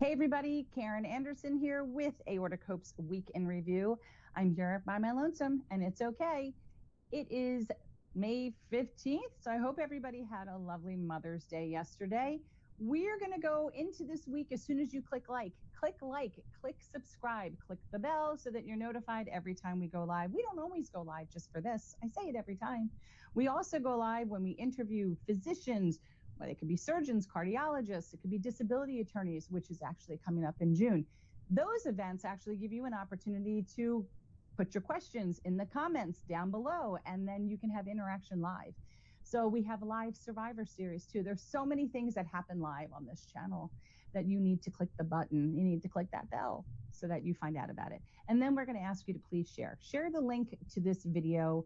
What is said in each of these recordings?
Hey everybody, Karen Anderson here with Aortic Hope's Week in Review. I'm here by my lonesome, and it's okay. It is May 15th, so I hope everybody had a lovely Mother's Day yesterday. We're going to go into this week as soon as you click click subscribe, click the bell so that you're notified every time we go live. We don't always go live just for this. I say it every time. We also go live when we interview physicians. Well, it could be surgeons, cardiologists, it could be disability attorneys, which is actually coming up in June. Those events actually give you an opportunity to put your questions in the comments down below, and then you can have interaction live. So we have live Survivor series too. There's so many things that happen live on this channel that you need to click the button. You need to click that bell so that you find out about it. And then we're going to ask you to please share the link to this video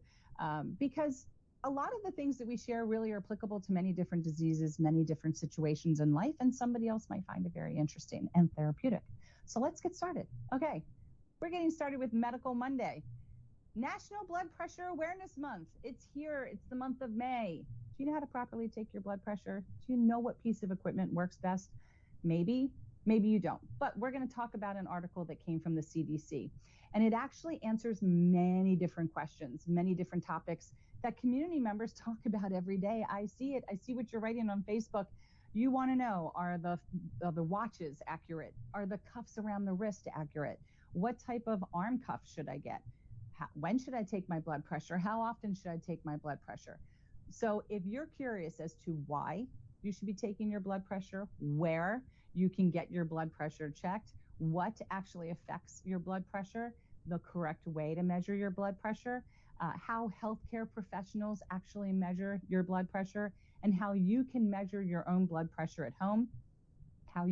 because a lot of the things that we share really are applicable to many different diseases, many different situations in life, and somebody else might find it very interesting and therapeutic. So let's get started. Okay, we're getting started with Medical Monday. National Blood Pressure Awareness Month. It's here. It's the month of May. Do you know how to properly take your blood pressure? Do you know what piece of equipment works best? Maybe you don't. But we're going to talk about an article that came from the CDC. And it actually answers many different questions, many different topics that community members talk about every day. I see it. I see what you're writing on Facebook. You want to know, are the watches accurate? Are the cuffs around the wrist accurate? What type of arm cuff should I get? When should I take my blood pressure? How often should I take my blood pressure? So if you're curious as to why you should be taking your blood pressure, where you can get your blood pressure checked, what actually affects your blood pressure, the correct way to measure your blood pressure, how healthcare professionals actually measure your blood pressure, and how you can measure your own blood pressure at home, how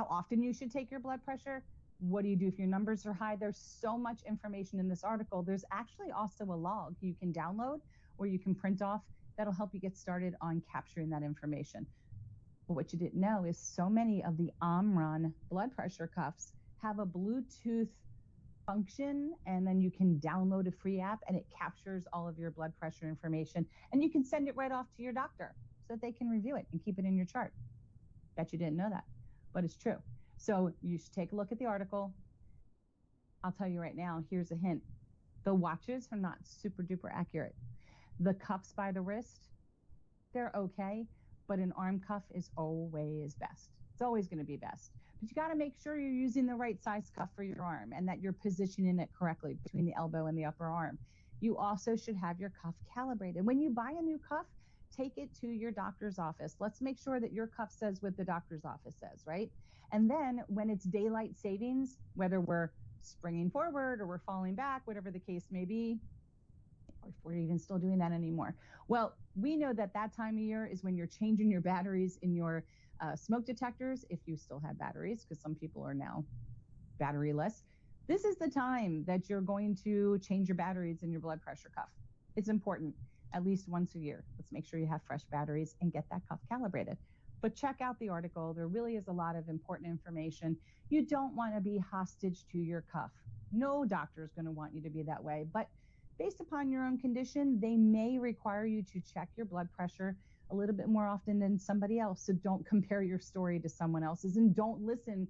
often you should take your blood pressure, what do you do if your numbers are high? There's so much information in this article. There's actually also a log you can download or you can print off that'll help you get started on capturing that information. But what you didn't know is so many of the Omron blood pressure cuffs have a Bluetooth function, and then you can download a free app and it captures all of your blood pressure information, and you can send it right off to your doctor so that they can review it and keep it in your chart. Bet you didn't know that, but it's true. So you should take a look at the article. I'll tell you right now, here's a hint. The watches are not super duper accurate. The cuffs by the wrist, they're okay, but an arm cuff is always best. It's always going to be best. But you got to make sure you're using the right size cuff for your arm and that you're positioning it correctly between the elbow and the upper arm. You also should have your cuff calibrated. When you buy a new cuff, take it to your doctor's office. Let's make sure that your cuff says what the doctor's office says, right? And then when it's daylight savings, whether we're springing forward or we're falling back, whatever the case may be, or if we're even still doing that anymore. Well, we know that time of year is when you're changing your batteries in your smoke detectors, if you still have batteries, because some people are now batteryless. This is the time that you're going to change your batteries in your blood pressure cuff. It's important, at least once a year. Let's make sure you have fresh batteries and get that cuff calibrated. But check out the article. There really is a lot of important information. You don't want to be hostage to your cuff. No doctor is going to want you to be that way. But based upon your own condition, they may require you to check your blood pressure a little bit more often than somebody else. So don't compare your story to someone else's, and don't listen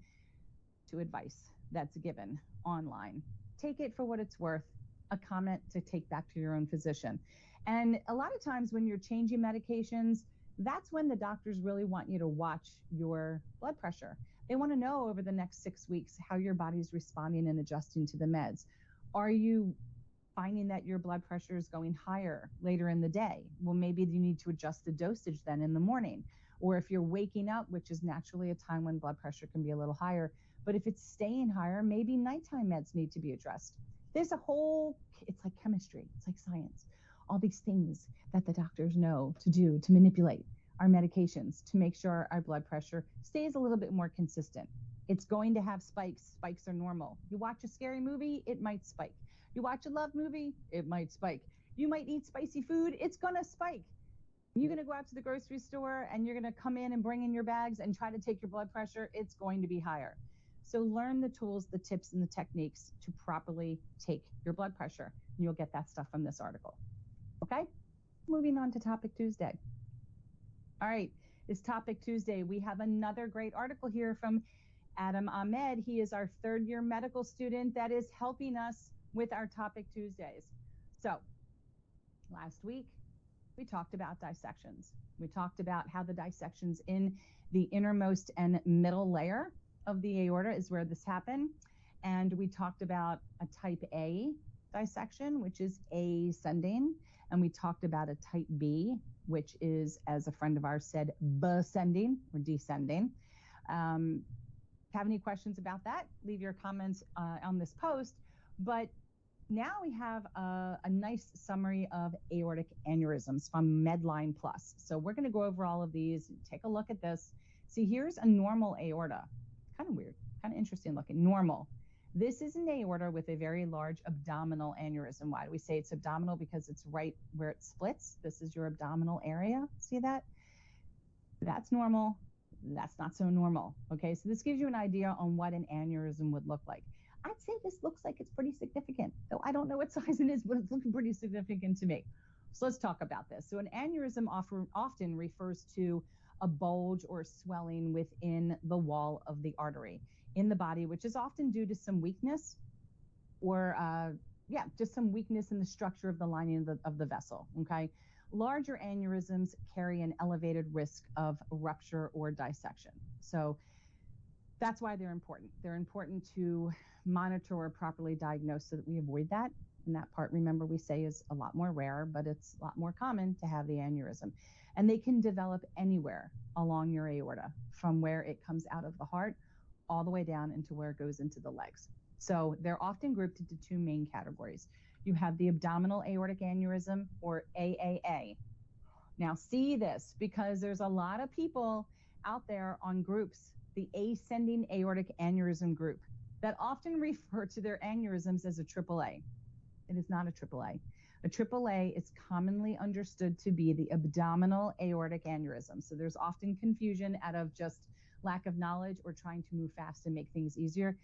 to advice that's given online. Take it for what it's worth, a comment to take back to your own physician. And a lot of times when you're changing medications, that's when the doctors really want you to watch your blood pressure. They want to know over the next 6 weeks how your body's responding and adjusting to the meds. Are you finding that your blood pressure is going higher later in the day? Well, maybe you need to adjust the dosage then in the morning. Or if you're waking up, which is naturally a time when blood pressure can be a little higher, but if it's staying higher, maybe nighttime meds need to be addressed. There's it's like chemistry, it's like science. All these things that the doctors know to do to manipulate our medications to make sure our blood pressure stays a little bit more consistent. It's going to have spikes. Spikes are normal. You watch a scary movie, it might spike. You watch a love movie, it might spike. You might eat spicy food, it's gonna spike. You're gonna go out to the grocery store and you're gonna come in and bring in your bags and try to take your blood pressure, it's going to be higher. So learn the tools, the tips, and the techniques to properly take your blood pressure. And you'll get that stuff from this article. Okay? Moving on to Topic Tuesday. All right, is Topic Tuesday. We have another great article here from Adam Ahmed. He is our third-year medical student that is helping us with our Topic Tuesdays. So, last week, we talked about dissections. We talked about how the dissections in the innermost and middle layer of the aorta is where this happened. And we talked about a type A dissection, which is ascending. And we talked about a type B, which is, as a friend of ours said, ascending or descending. Have any questions about that? Leave your comments on this post. But now we have a nice summary of aortic aneurysms from Medline Plus. So we're going to go over all of these, take a look at this. See, here's a normal aorta. Kind of weird, kind of interesting looking. Normal. This is an aorta with a very large abdominal aneurysm. Why do we say it's abdominal? Because it's right where it splits. This is your abdominal area. See that? That's normal. That's not so normal. Okay, so this gives you an idea on what an aneurysm would look like. I'd say this looks like it's pretty significant, though I don't know what size it is, but it's looking pretty significant to me. So let's talk about this. So an aneurysm often refers to a bulge or swelling within the wall of the artery in the body, which is often due to some weakness or, just some weakness in the structure of the lining of the vessel, okay? Larger aneurysms carry an elevated risk of rupture or dissection. So that's why they're important. They're important to monitor or properly diagnose so that we avoid that. And that part, remember, we say is a lot more rare, but it's a lot more common to have the aneurysm. And they can develop anywhere along your aorta, from where it comes out of the heart all the way down into where it goes into the legs. So they're often grouped into two main categories. You have the abdominal aortic aneurysm, or AAA. Now see this, because there's a lot of people out there on groups, the ascending aortic aneurysm group, that often refer to their aneurysms as a AAA. It is not a AAA. A AAA is commonly understood to be the abdominal aortic aneurysm. So there's often confusion out of just lack of knowledge or trying to move fast and make things easier.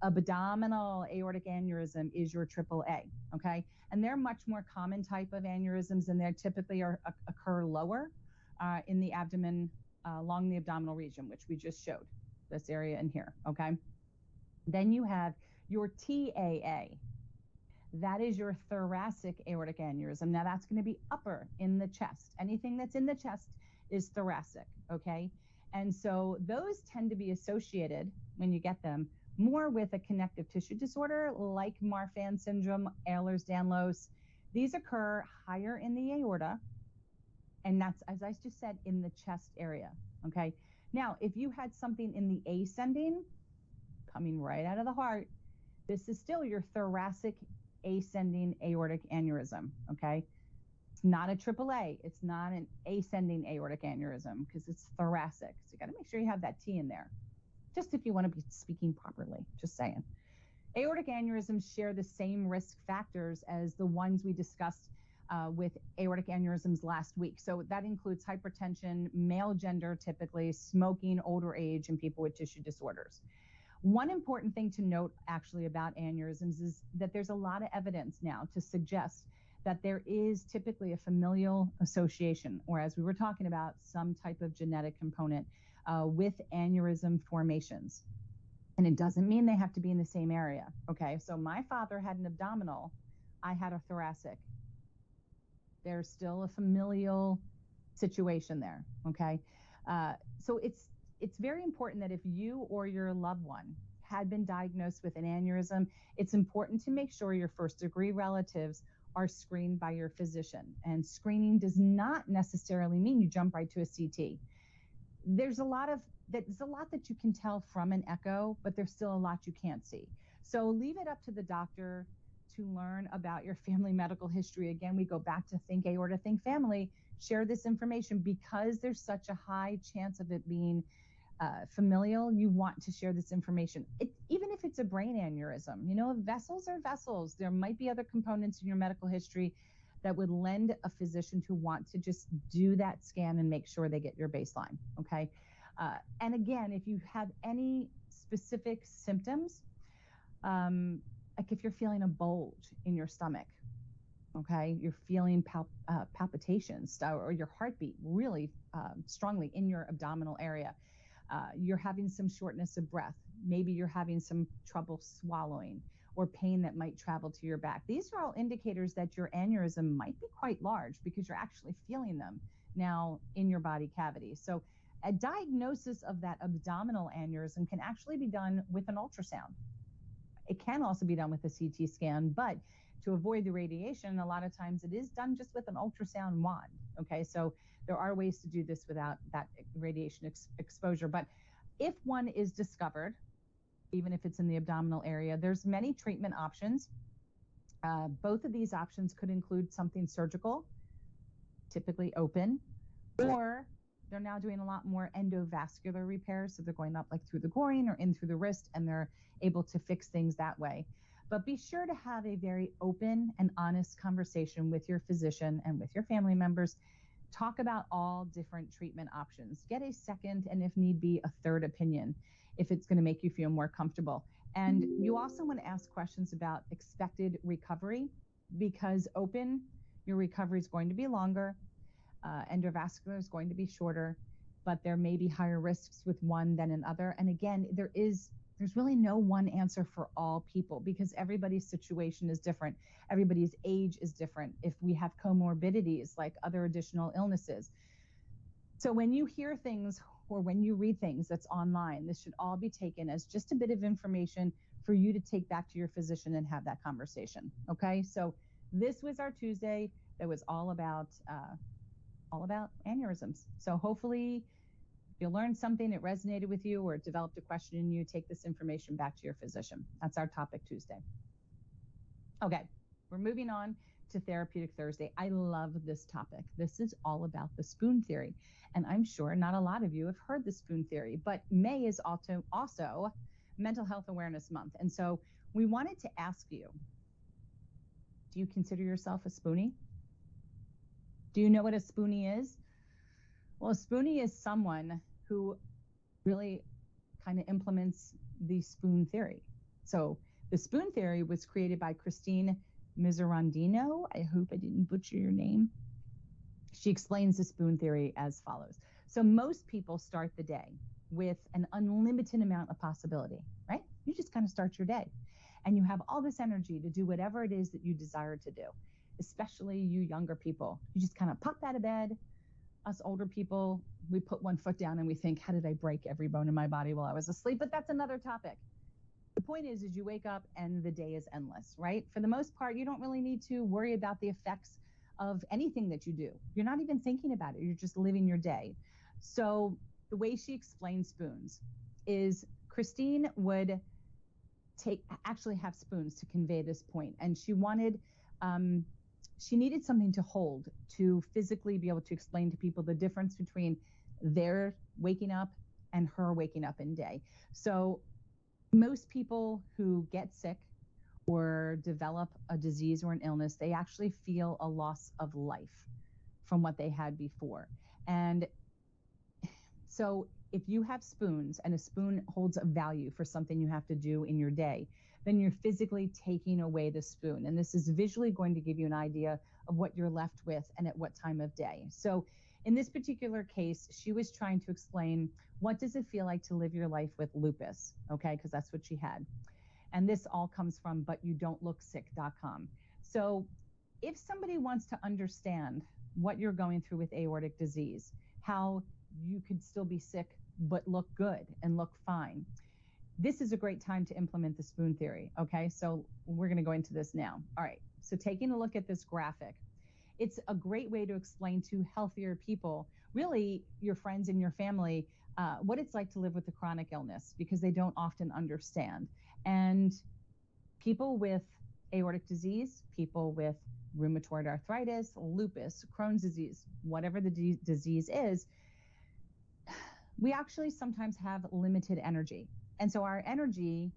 Abdominal aortic aneurysm is your AAA, okay? And they're much more common type of aneurysms, and they typically occur lower in the abdomen, along the abdominal region, which we just showed, this area in here, okay? Then you have your TAA. That is your thoracic aortic aneurysm. Now that's going to be upper in the chest. Anything that's in the chest is thoracic, okay? And so those tend to be associated, when you get them, more with a connective tissue disorder like Marfan syndrome, Ehlers-Danlos. These occur higher in the aorta, and that's, as I just said, in the chest area, okay? Now, if you had something in the ascending, coming right out of the heart, this is still your thoracic ascending aortic aneurysm, okay? It's not a AAA. It's not an ascending aortic aneurysm because it's thoracic. So you got to make sure you have that T in there, just if you want to be speaking properly, just saying. Aortic aneurysms share the same risk factors as the ones we discussed with aortic aneurysms last week. So that includes hypertension, male gender typically, smoking, older age, and people with tissue disorders. One important thing to note actually about aneurysms is that there's a lot of evidence now to suggest that there is typically a familial association, or as we were talking about, some type of genetic component with aneurysm formations. And it doesn't mean they have to be in the same area, okay? So my father had an abdominal, I had a thoracic. There's still a familial situation there, okay? So it's very important that if you or your loved one had been diagnosed with an aneurysm, it's important to make sure your first-degree relatives are screened by your physician. And screening does not necessarily mean you jump right to a CT. There's a lot that you can tell from an echo, but there's still a lot you can't see. So leave it up to the doctor to learn about your family medical history. Again, we go back to think aorta, think family. Share this information because there's such a high chance of it being familial. You want to share this information, even if it's a brain aneurysm. You know, vessels are vessels. There might be other components in your medical history that would lend a physician to want to just do that scan and make sure they get your baseline, okay? And again, if you have any specific symptoms, like if you're feeling a bulge in your stomach, Okay, you're feeling palpitations or your heartbeat really strongly in your abdominal area. You're having some shortness of breath. Maybe you're having some trouble swallowing or pain that might travel to your back. These are all indicators that your aneurysm might be quite large because you're actually feeling them now in your body cavity. So a diagnosis of that abdominal aneurysm can actually be done with an ultrasound. It can also be done with a CT scan, but to avoid the radiation, a lot of times it is done just with an ultrasound wand. Okay, so there are ways to do this without that radiation exposure. But if one is discovered, even if it's in the abdominal area, there's many treatment options. Both of these options could include something surgical, typically open, or they're now doing a lot more endovascular repairs. So they're going up like through the groin or in through the wrist, and they're able to fix things that way. But be sure to have a very open and honest conversation with your physician and with your family members. Talk about all different treatment options. Get a second and, if need be, a third opinion if it's going to make you feel more comfortable. And you also want to ask questions about expected recovery, because open, your recovery is going to be longer. Endovascular is going to be shorter, but there may be higher risks with one than another. And again, there's really no one answer for all people because everybody's situation is different. Everybody's age is different. If we have comorbidities like other additional illnesses. So when you hear things or when you read things that's online, this should all be taken as just a bit of information for you to take back to your physician and have that conversation. Okay, so this was our Tuesday that was all about aneurysms. So hopefully if you learned something, it resonated with you, or it developed a question in you, take this information back to your physician. That's our topic Tuesday. Okay, we're moving on to Therapeutic Thursday. I love this topic. This is all about the spoon theory. And I'm sure not a lot of you have heard the spoon theory, but May is also Mental Health Awareness Month. And so we wanted to ask you, do you consider yourself a spoonie? Do you know what a spoonie is? Well, a spoonie is someone who really kind of implements the spoon theory. So the spoon theory was created by Christine Miserandino. I hope I didn't butcher your name. She explains the spoon theory as follows. So most people start the day with an unlimited amount of possibility, right? You just kind of start your day and you have all this energy to do whatever it is that you desire to do, especially you younger people. You just kind of pop out of bed. Us older people, we put one foot down and we think, how did I break every bone in my body while I was asleep? But that's another topic. The point is you wake up and the day is endless, right? For the most part, you don't really need to worry about the effects of anything that you do. You're not even thinking about it. You're just living your day. So the way she explains spoons is Christine would actually have spoons to convey this point. And she needed something to hold to physically be able to explain to people the difference between their waking up and her waking up in day. So most people who get sick or develop a disease or an illness, they actually feel a loss of life from what they had before. And so if you have spoons and a spoon holds a value for something you have to do in your day, then you're physically taking away the spoon. And this is visually going to give you an idea of what you're left with and at what time of day. So in this particular case, she was trying to explain, what does it feel like to live your life with lupus? Okay, because that's what she had. And this all comes from butyoudonttlooksick.com. So if somebody wants to understand what you're going through with aortic disease, how you could still be sick but look good and look fine, this is a great time to implement the spoon theory. Okay, so we're going to go into this now. All right, so taking a look at this graphic, it's a great way to explain to healthier people, really your friends and your family, what it's like to live with a chronic illness, because they don't often understand. And people with aortic disease, people with rheumatoid arthritis, lupus, Crohn's disease, whatever the disease is, we actually sometimes have limited energy. And so our energy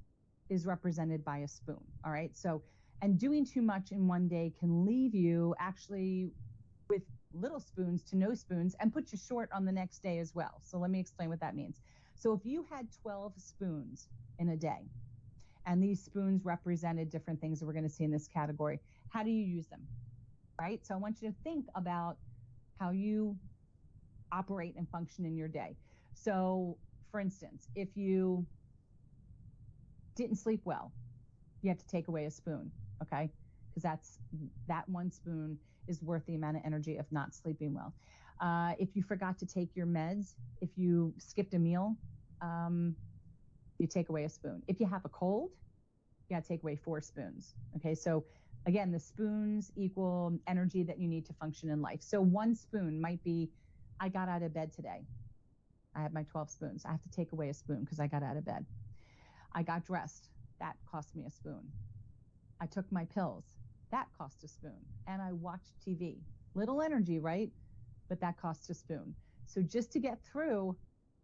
is represented by a spoon, all right? So, and doing too much in one day can leave you actually with little spoons to no spoons and put you short on the next day as well. So let me explain what that means. So if you had 12 spoons in a day, and these spoons represented different things that we're going to see in this category, how do you use them? right? So I want you to think about how you operate and function in your day. So, for instance, if you didn't sleep well, you have to take away a spoon, okay? Because that one spoon is worth the amount of energy of not sleeping well. If you forgot to take your meds, if you skipped a meal, um, you take away a spoon. If you have a cold, you got to take away 4 spoons. Okay, so again, the spoons equal energy that you need to function in life. So one spoon might be, I got out of bed today. I have my 12 spoons. I have to take away a spoon because I got out of bed. I got dressed. That cost me a spoon. I took my pills. That cost a spoon. And I watched TV. Little energy, right? But that costs a spoon. So just to get through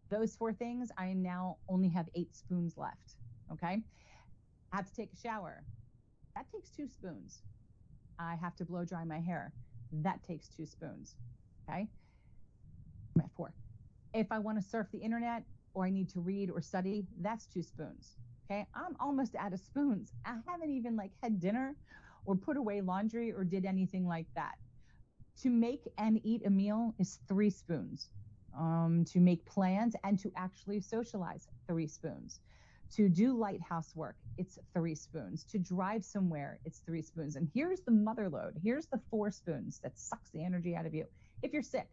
those 4 things, I now only have 8 spoons left. Okay? I have to take a shower. That takes 2 spoons. I have to blow dry my hair. That takes 2 spoons. Okay? I'm at 4. If I want to surf the internet or I need to read or study, that's 2 spoons. Okay? I'm almost out of spoons. I haven't even had dinner or put away laundry or did anything like that. To make and eat a meal is 3 spoons. To make plans and to actually socialize, 3 spoons. To do light housework, it's 3 spoons. To drive somewhere, it's 3 spoons. And here's the mother load. Here's the 4 spoons that sucks the energy out of you. If you're sick,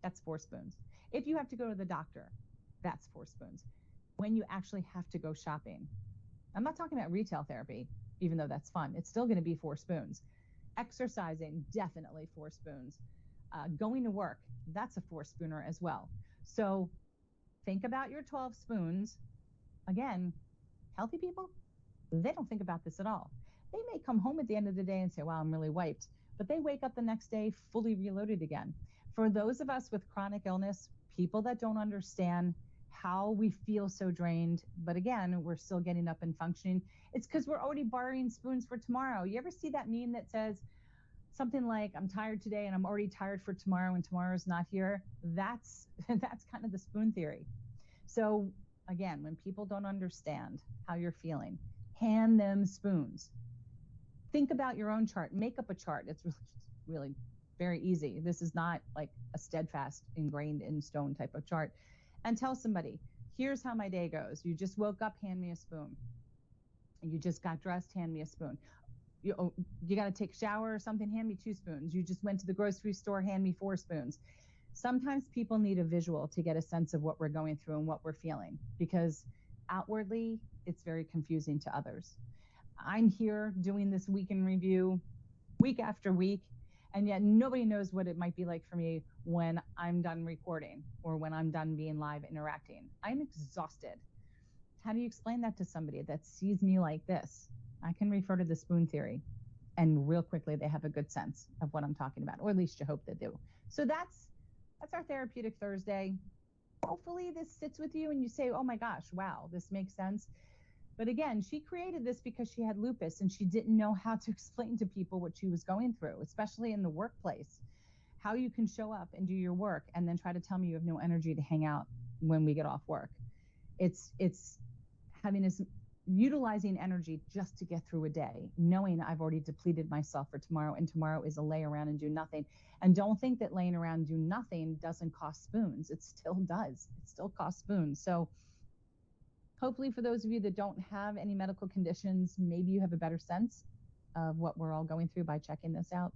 that's 4 spoons. If you have to go to the doctor, that's 4 spoons. When you actually have to go shopping, I'm not talking about retail therapy, even though that's fun. It's still going to be 4 spoons. Exercising, definitely 4 spoons. Going to work, that's a 4 spooner as well. So think about your 12 spoons. Again, healthy people, they don't think about this at all. They may come home at the end of the day and say, wow, I'm really wiped. But they wake up the next day fully reloaded again. For those of us with chronic illness, people that don't understand how we feel so drained, but again, we're still getting up and functioning, it's because we're already borrowing spoons for tomorrow. You ever see that meme that says something like, I'm tired today and I'm already tired for tomorrow and tomorrow's not here? That's kind of the spoon theory. So again, when people don't understand how you're feeling, hand them spoons. Think about your own chart. Make up a chart. It's really very easy. This is not like a steadfast, ingrained in stone type of chart. And tell somebody, here's how my day goes. You just woke up, hand me a spoon. You just got dressed, hand me a spoon. You got to take a shower or something, hand me 2 spoons. You just went to the grocery store, hand me 4 spoons. Sometimes people need a visual to get a sense of what we're going through and what we're feeling, because outwardly, it's very confusing to others. I'm here doing this week in review week after week, and yet nobody knows what it might be like for me when I'm done recording or when I'm done being live interacting. I'm exhausted. How do you explain that to somebody that sees me like this? I can refer to the spoon theory, and real quickly they have a good sense of what I'm talking about, or at least you hope they do. So that's our Therapeutic Thursday. Hopefully this sits with you and you say, oh my gosh, wow, this makes sense. But again, she created this because she had lupus and she didn't know how to explain to people what she was going through, especially in the workplace, how you can show up and do your work and then try to tell me you have no energy to hang out when we get off work. It's having this, utilizing energy just to get through a day, knowing I've already depleted myself for tomorrow, and tomorrow is a lay around and do nothing. And don't think that laying around and do nothing doesn't cost spoons. It still does. It still costs spoons. So hopefully for those of you that don't have any medical conditions, maybe you have a better sense of what we're all going through by checking this out.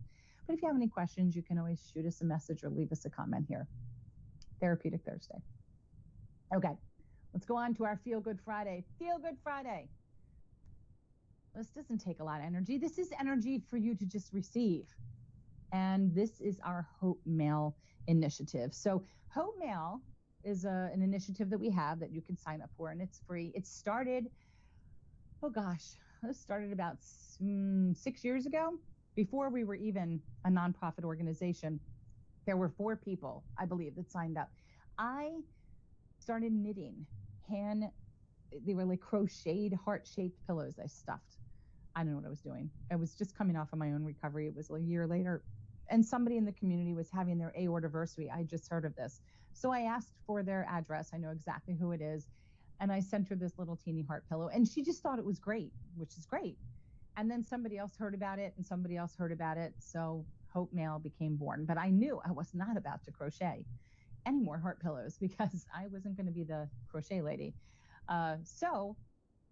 But if you have any questions, you can always shoot us a message or leave us a comment here. Therapeutic Thursday. Okay. Let's go on to our Feel Good Friday. Feel Good Friday. This doesn't take a lot of energy. This is energy for you to just receive. And this is our Hope Mail initiative. So Hope Mail is an initiative that we have that you can sign up for, and it's free. It started, it started about 6 years ago, before we were even a nonprofit organization. There were 4 people, I believe, that signed up. I started knitting. They were like crocheted heart-shaped pillows I stuffed. I don't know what I was doing. I was just coming off of my own recovery. It was a year later, and somebody in the community was having their aortiversary. I just heard of this. So I asked for their address. I know exactly who it is. And I sent her this little teeny heart pillow, and she just thought it was great, which is great. And then somebody else heard about it, and somebody else heard about it. So Hope Mail became born. But I knew I was not about to crochet any more heart pillows because I wasn't going to be the crochet lady. So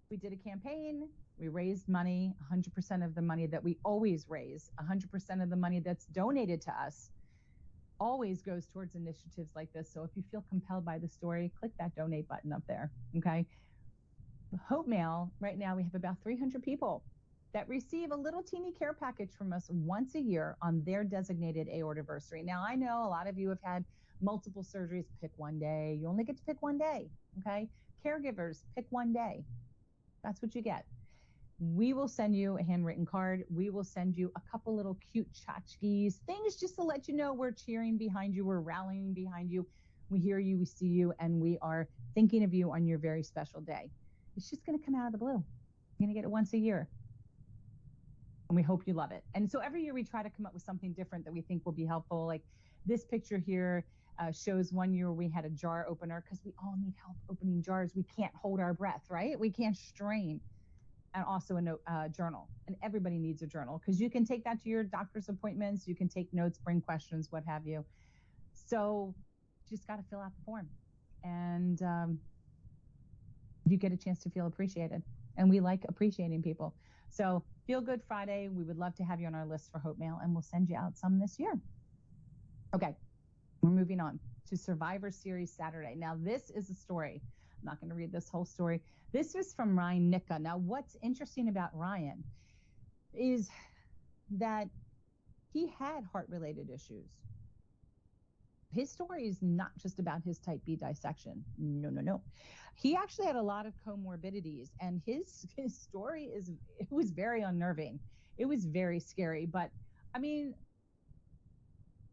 we did a campaign. We raised money, 100% of the money that we always raise, 100% of the money that's donated to us always goes towards initiatives like this. So if you feel compelled by the story, click that donate button up there, okay? Hope Mail, right now we have about 300 people that receive a little teeny care package from us once a year on their designated aortiversary. Now, I know a lot of you have had multiple surgeries. Pick one day. You only get to pick one day, okay? Caregivers, pick one day. That's what you get. We will send you a handwritten card. We will send you a couple little cute tchotchkes, things just to let you know we're cheering behind you, we're rallying behind you. We hear you, we see you, and we are thinking of you on your very special day. It's just going to come out of the blue. You're going to get it once a year. And we hope you love it. And so every year we try to come up with something different that we think will be helpful. Like this picture here shows one year we had a jar opener because we all need help opening jars. We can't hold our breath, right? We can't strain. And also a journal. And everybody needs a journal because you can take that to your doctor's appointments. You can take notes, bring questions, what have you. So just got to fill out the form. And you get a chance to feel appreciated. And we like appreciating people. So Feel Good Friday. We would love to have you on our list for Hope Mail, and we'll send you out some this year. Okay, we're moving on to Survivor Series Saturday. Now, this is a story. I'm not going to read this whole story. This is from Ryan Nicka. Now, what's interesting about Ryan is that he had heart-related issues. His story is not just about his type B dissection. No. He actually had a lot of comorbidities, and his story it was very unnerving. It was very scary, but I mean,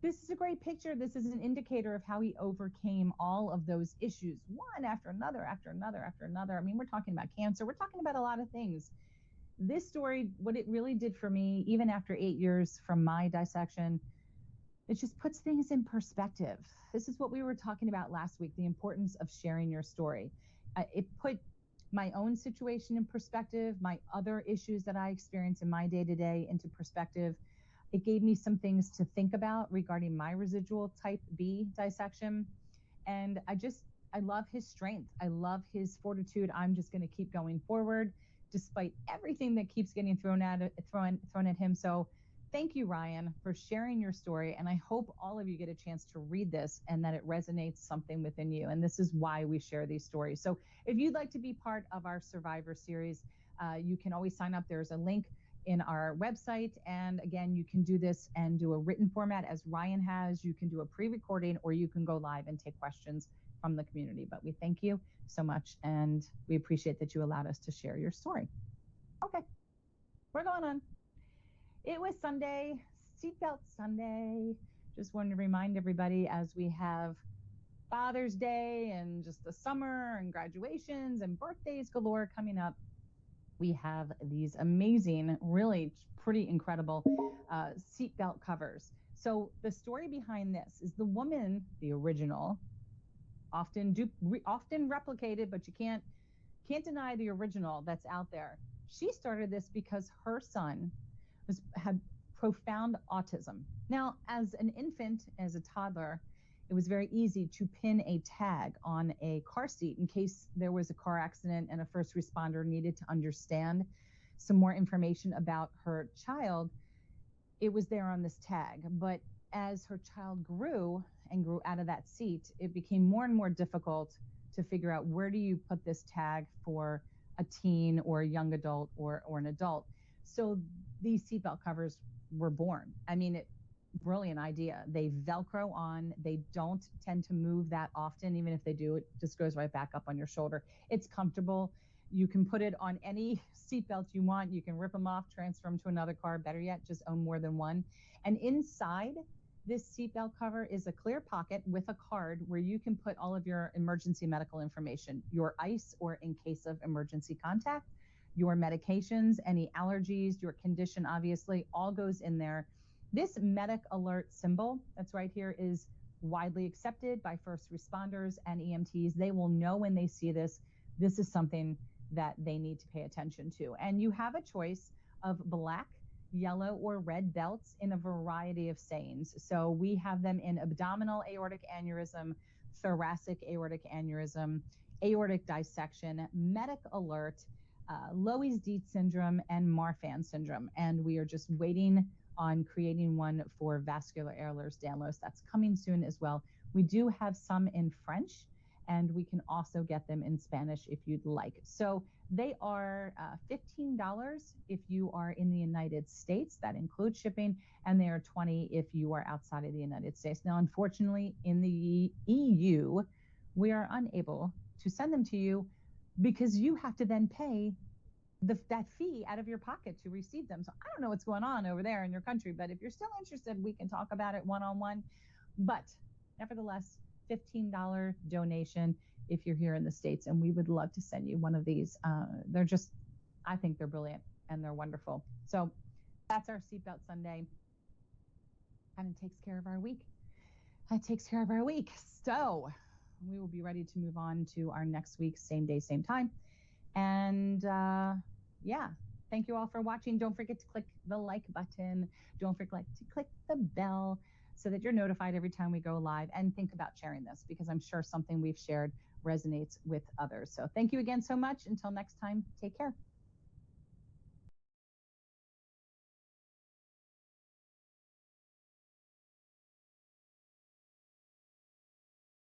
this is a great picture. This is an indicator of how he overcame all of those issues, one after another, after another, after another. I mean, we're talking about cancer. We're talking about a lot of things. This story, what it really did for me, even after 8 years from my dissection, it just puts things in perspective. This is what we were talking about last week, the importance of sharing your story. It put my own situation in perspective, my other issues that I experience in my day-to-day into perspective. It gave me some things to think about regarding my residual type B dissection. And I love his strength. I love his fortitude. I'm just going to keep going forward despite everything that keeps getting thrown at him. So thank you, Ryan, for sharing your story. And I hope all of you get a chance to read this and that it resonates something within you. And this is why we share these stories. So if you'd like to be part of our Survivor Series, you can always sign up. There's a link in our website. And again, you can do this and do a written format as Ryan has. You can do a pre-recording, or you can go live and take questions from the community. But we thank you so much, and we appreciate that you allowed us to share your story. Okay, we're going on. It was Sunday, Seatbelt Sunday. Just wanted to remind everybody, as we have Father's Day and just the summer and graduations and birthdays galore coming up, we have these amazing, really pretty incredible seatbelt covers. So the story behind this is the woman, the original, often replicated, but you can't deny the original that's out there. She started this because her son had profound autism. Now, as an infant, as a toddler, it was very easy to pin a tag on a car seat in case there was a car accident and a first responder needed to understand some more information about her child. It was there on this tag. But as her child grew and grew out of that seat, it became more and more difficult to figure out, where do you put this tag for a teen or a young adult or an adult? So these seatbelt covers were born. I mean, brilliant idea. They Velcro on. They don't tend to move that often. Even if they do, it just goes right back up on your shoulder. It's comfortable. You can put it on any seatbelt you want. You can rip them off, transfer them to another car. Better yet, just own more than one. And inside this seatbelt cover is a clear pocket with a card where you can put all of your emergency medical information, your ICE, or in case of emergency contact, your medications, any allergies, your condition, obviously, all goes in there. This medic alert symbol that's right here is widely accepted by first responders and EMTs. They will know when they see this, this is something that they need to pay attention to. And you have a choice of black yellow or red belts in a variety of sayings. So we have them in abdominal aortic aneurysm, thoracic aortic aneurysm, aortic dissection, medic alert, Loeys Dietz syndrome, and Marfan syndrome. And we are just waiting on creating one for vascular Ehlers-Danlos. That's coming soon as well. We do have some in French, and we can also get them in Spanish if you'd like. So they are $15 if you are in the United States. That includes shipping, and they are $20 if you are outside of the United States. Now, unfortunately, in the EU, we are unable to send them to you because you have to then pay that fee out of your pocket to receive them. So I don't know what's going on over there in your country, but if you're still interested, we can talk about it one-on-one. But nevertheless, $15 donation if you're here in the States, and we would love to send you one of these. They're just, I think they're brilliant and they're wonderful. So that's our Seatbelt Sunday. And it takes care of our week. It takes care of our week. So we will be ready to move on to our next week, same day, same time. And yeah, thank you all for watching. Don't forget to click the like button. Don't forget to click the bell so that you're notified every time we go live, and think about sharing this because I'm sure something we've shared resonates with others. So thank you again so much. Until next time, take care.